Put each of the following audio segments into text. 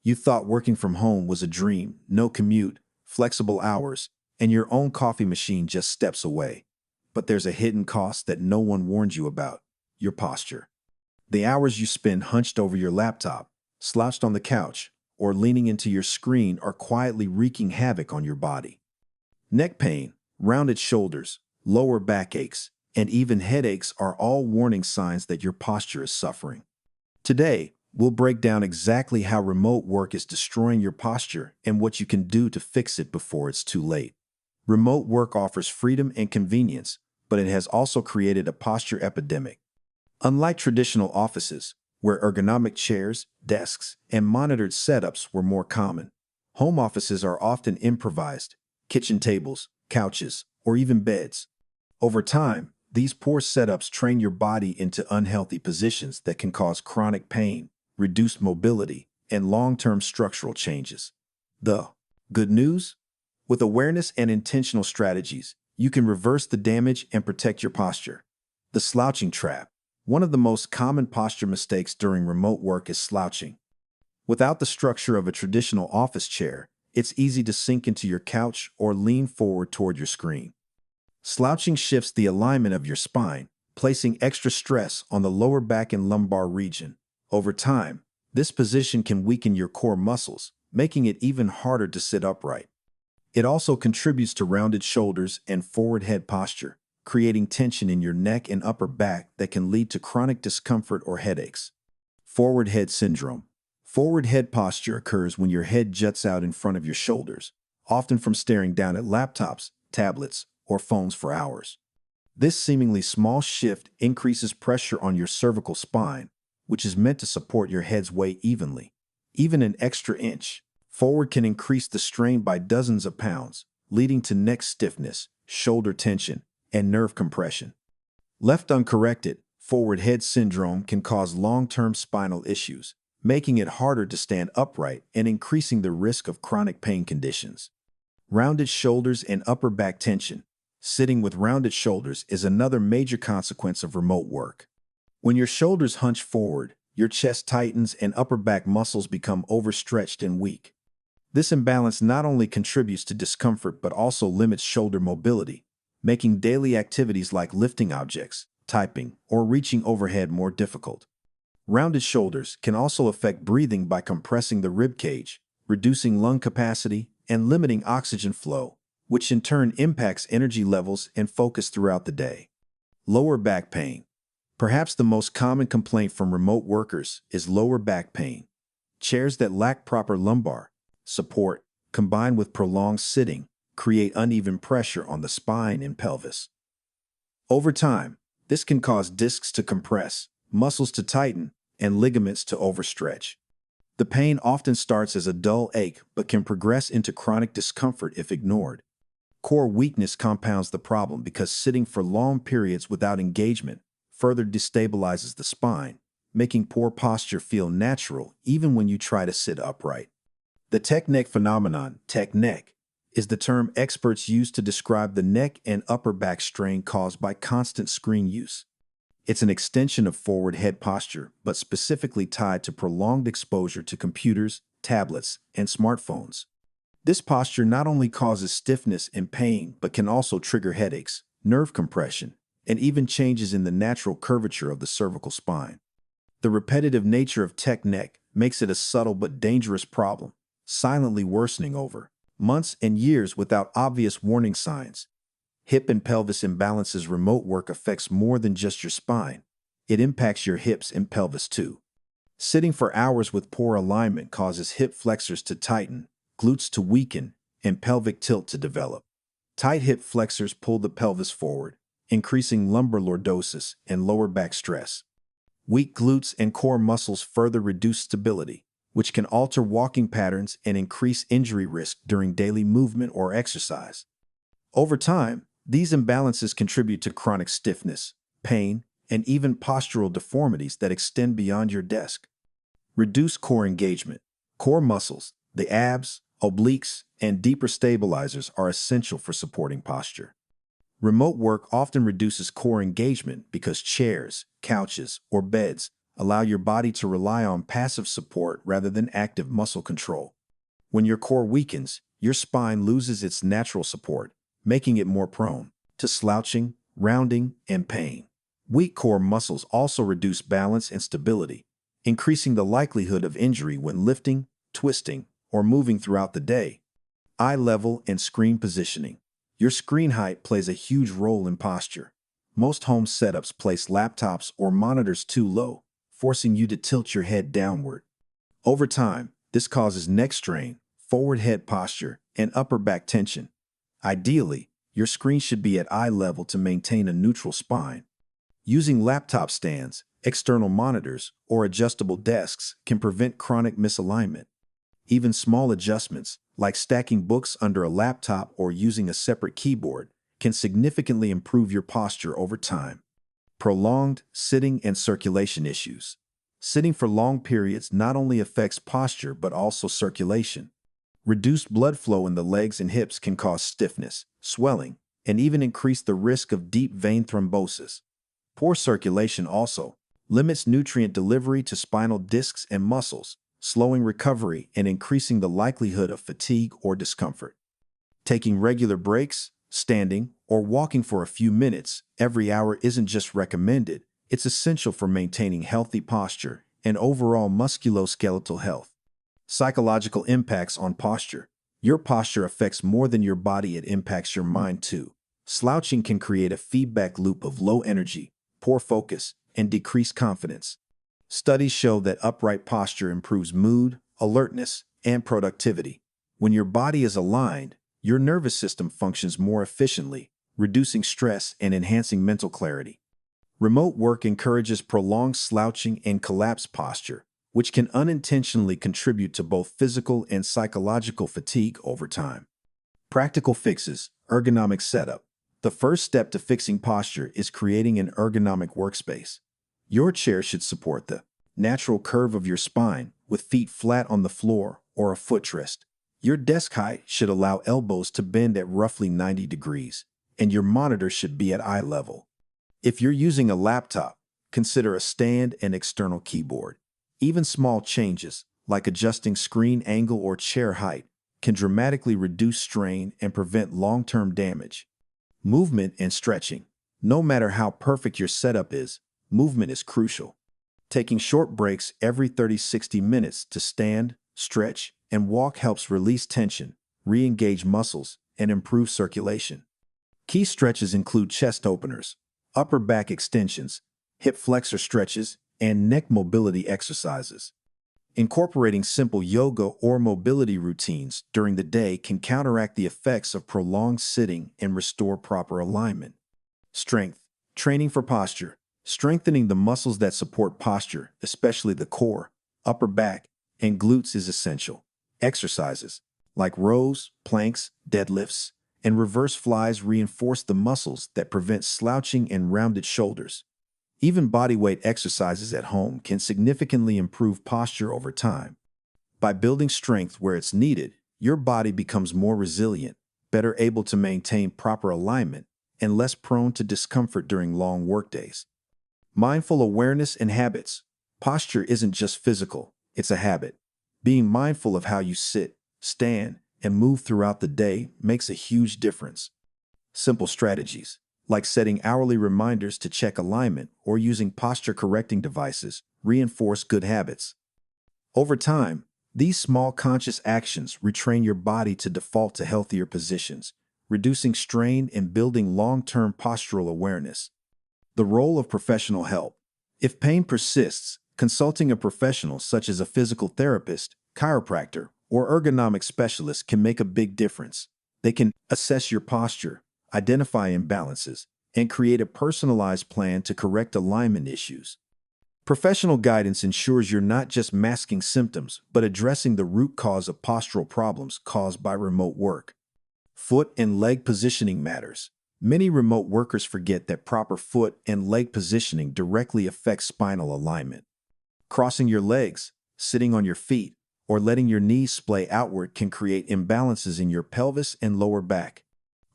You thought working from home was a dream, no commute, flexible hours, and your own coffee machine just steps away. But there's a hidden cost that no one warned you about: your posture. The hours you spend hunched over your laptop, slouched on the couch, or leaning into your screen are quietly wreaking havoc on your body. Neck pain, rounded shoulders, lower backaches, and even headaches are all warning signs that your posture is suffering. Today, we'll break down exactly how remote work is destroying your posture and what you can do to fix it before it's too late. Remote work offers freedom and convenience, but it has also created a posture epidemic. Unlike traditional offices, where ergonomic chairs, desks, and monitored setups were more common, home offices are often improvised: kitchen tables, couches, or even beds. Over time, these poor setups train your body into unhealthy positions that can cause chronic pain, reduced mobility, and long-term structural changes. The good news? With awareness and intentional strategies, you can reverse the damage and protect your posture. The slouching trap. One of the most common posture mistakes during remote work is slouching. Without the structure of a traditional office chair, it's easy to sink into your couch or lean forward toward your screen. Slouching shifts the alignment of your spine, placing extra stress on the lower back and lumbar region. Over time, this position can weaken your core muscles, making it even harder to sit upright. It also contributes to rounded shoulders and forward head posture, creating tension in your neck and upper back that can lead to chronic discomfort or headaches. Forward head syndrome. Forward head posture occurs when your head juts out in front of your shoulders, often from staring down at laptops, tablets, or phones for hours. This seemingly small shift increases pressure on your cervical spine, which is meant to support your head's weight evenly. Even an extra inch forward can increase the strain by dozens of pounds, leading to neck stiffness, shoulder tension, and nerve compression. Left uncorrected, forward head syndrome can cause long-term spinal issues, making it harder to stand upright and increasing the risk of chronic pain conditions. Rounded shoulders and upper back tension. Sitting with rounded shoulders is another major consequence of remote work. When your shoulders hunch forward, your chest tightens and upper back muscles become overstretched and weak. This imbalance not only contributes to discomfort but also limits shoulder mobility, making daily activities like lifting objects, typing, or reaching overhead more difficult. Rounded shoulders can also affect breathing by compressing the rib cage, reducing lung capacity, and limiting oxygen flow, which in turn impacts energy levels and focus throughout the day. Lower back pain. Perhaps the most common complaint from remote workers is lower back pain. Chairs that lack proper lumbar support, combined with prolonged sitting, create uneven pressure on the spine and pelvis. Over time, this can cause discs to compress, muscles to tighten, and ligaments to overstretch. The pain often starts as a dull ache but can progress into chronic discomfort if ignored. Core weakness compounds the problem because sitting for long periods without engagement further destabilizes the spine, making poor posture feel natural even when you try to sit upright. The tech neck phenomenon, tech neck, is the term experts use to describe the neck and upper back strain caused by constant screen use. It's an extension of forward head posture, but specifically tied to prolonged exposure to computers, tablets, and smartphones. This posture not only causes stiffness and pain, but can also trigger headaches, nerve compression, and even changes in the natural curvature of the cervical spine. The repetitive nature of tech neck makes it a subtle but dangerous problem, silently worsening over months and years without obvious warning signs. Hip and pelvis imbalances. Remote work affects more than just your spine. It impacts your hips and pelvis too. Sitting for hours with poor alignment causes hip flexors to tighten, glutes to weaken, and pelvic tilt to develop. Tight hip flexors pull the pelvis forward, increasing lumbar lordosis and lower back stress. Weak glutes and core muscles further reduce stability, which can alter walking patterns and increase injury risk during daily movement or exercise. Over time, these imbalances contribute to chronic stiffness, pain, and even postural deformities that extend beyond your desk. Reduce core engagement. Core muscles, the abs, obliques, and deeper stabilizers are essential for supporting posture. Remote work often reduces core engagement because chairs, couches, or beds Allow your body to rely on passive support rather than active muscle control. When your core weakens, your spine loses its natural support, making it more prone to slouching, rounding, and pain. Weak core muscles also reduce balance and stability, increasing the likelihood of injury when lifting, twisting, or moving throughout the day. Eye level and screen positioning. Your screen height plays a huge role in posture. Most home setups place laptops or monitors too low, forcing you to tilt your head downward. Over time, this causes neck strain, forward head posture, and upper back tension. Ideally, your screen should be at eye level to maintain a neutral spine. Using laptop stands, external monitors, or adjustable desks can prevent chronic misalignment. Even small adjustments, like stacking books under a laptop or using a separate keyboard, can significantly improve your posture over time. Prolonged sitting and circulation issues. Sitting for long periods not only affects posture but also circulation. Reduced blood flow in the legs and hips can cause stiffness, swelling, and even increase the risk of deep vein thrombosis. Poor circulation also limits nutrient delivery to spinal discs and muscles, slowing recovery and increasing the likelihood of fatigue or discomfort. Taking regular breaks, standing, or walking for a few minutes every hour isn't just recommended, it's essential for maintaining healthy posture and overall musculoskeletal health. Psychological impacts on posture. Your posture affects more than your body, it impacts your mind too. Slouching can create a feedback loop of low energy, poor focus, and decreased confidence. Studies show that upright posture improves mood, alertness, and productivity. When your body is aligned, your nervous system functions more efficiently, reducing stress and enhancing mental clarity. Remote work encourages prolonged slouching and collapsed posture, which can unintentionally contribute to both physical and psychological fatigue over time. Practical fixes, ergonomic setup. The first step to fixing posture is creating an ergonomic workspace. Your chair should support the natural curve of your spine, with feet flat on the floor or a footrest. Your desk height should allow elbows to bend at roughly 90 degrees, and your monitor should be at eye level. If you're using a laptop, consider a stand and external keyboard. Even small changes, like adjusting screen angle or chair height, can dramatically reduce strain and prevent long-term damage. Movement and stretching. No matter how perfect your setup is, movement is crucial. Taking short breaks every 30-60 minutes to stand, stretch, and walk helps release tension, re-engage muscles, and improve circulation. Key stretches include chest openers, upper back extensions, hip flexor stretches, and neck mobility exercises. Incorporating simple yoga or mobility routines during the day can counteract the effects of prolonged sitting and restore proper alignment. Strength. Training for posture. Strengthening the muscles that support posture, especially the core, upper back, and glutes, is essential. Exercises like rows, planks, deadlifts, and reverse flies reinforce the muscles that prevent slouching and rounded shoulders. Even bodyweight exercises at home can significantly improve posture over time. By building strength where it's needed, your body becomes more resilient, better able to maintain proper alignment, and less prone to discomfort during long workdays. Mindful awareness and habits. Posture isn't just physical, it's a habit. Being mindful of how you sit, stand, and move throughout the day makes a huge difference. Simple strategies, like setting hourly reminders to check alignment or using posture-correcting devices, reinforce good habits. Over time, these small conscious actions retrain your body to default to healthier positions, reducing strain and building long-term postural awareness. The role of professional help. If pain persists, consulting a professional such as a physical therapist, chiropractor, or ergonomic specialist can make a big difference. They can assess your posture, identify imbalances, and create a personalized plan to correct alignment issues. Professional guidance ensures you're not just masking symptoms, but addressing the root cause of postural problems caused by remote work. Foot and leg positioning matters. Many remote workers forget that proper foot and leg positioning directly affects spinal alignment. Crossing your legs, sitting on your feet, or letting your knees splay outward can create imbalances in your pelvis and lower back.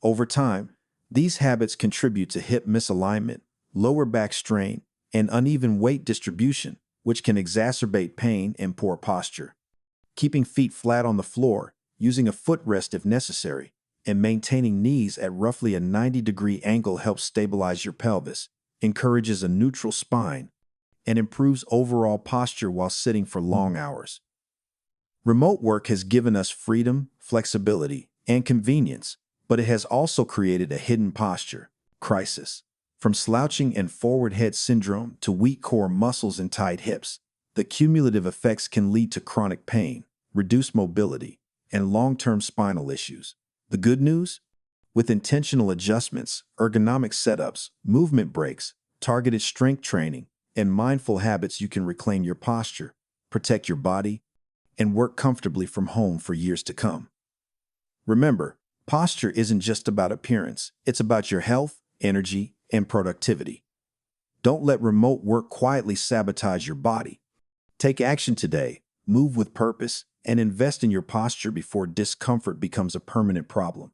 Over time, these habits contribute to hip misalignment, lower back strain, and uneven weight distribution, which can exacerbate pain and poor posture. Keeping feet flat on the floor, using a footrest if necessary, and maintaining knees at roughly a 90-degree angle helps stabilize your pelvis, encourages a neutral spine, and improves overall posture while sitting for long hours. Remote work has given us freedom, flexibility, and convenience, but it has also created a hidden posture crisis. From slouching and forward head syndrome to weak core muscles and tight hips, the cumulative effects can lead to chronic pain, reduced mobility, and long-term spinal issues. The good news? With intentional adjustments, ergonomic setups, movement breaks, targeted strength training, and mindful habits, you can reclaim your posture, protect your body, and work comfortably from home for years to come. Remember, posture isn't just about appearance, it's about your health, energy, and productivity. Don't let remote work quietly sabotage your body. Take action today, move with purpose, and invest in your posture before discomfort becomes a permanent problem.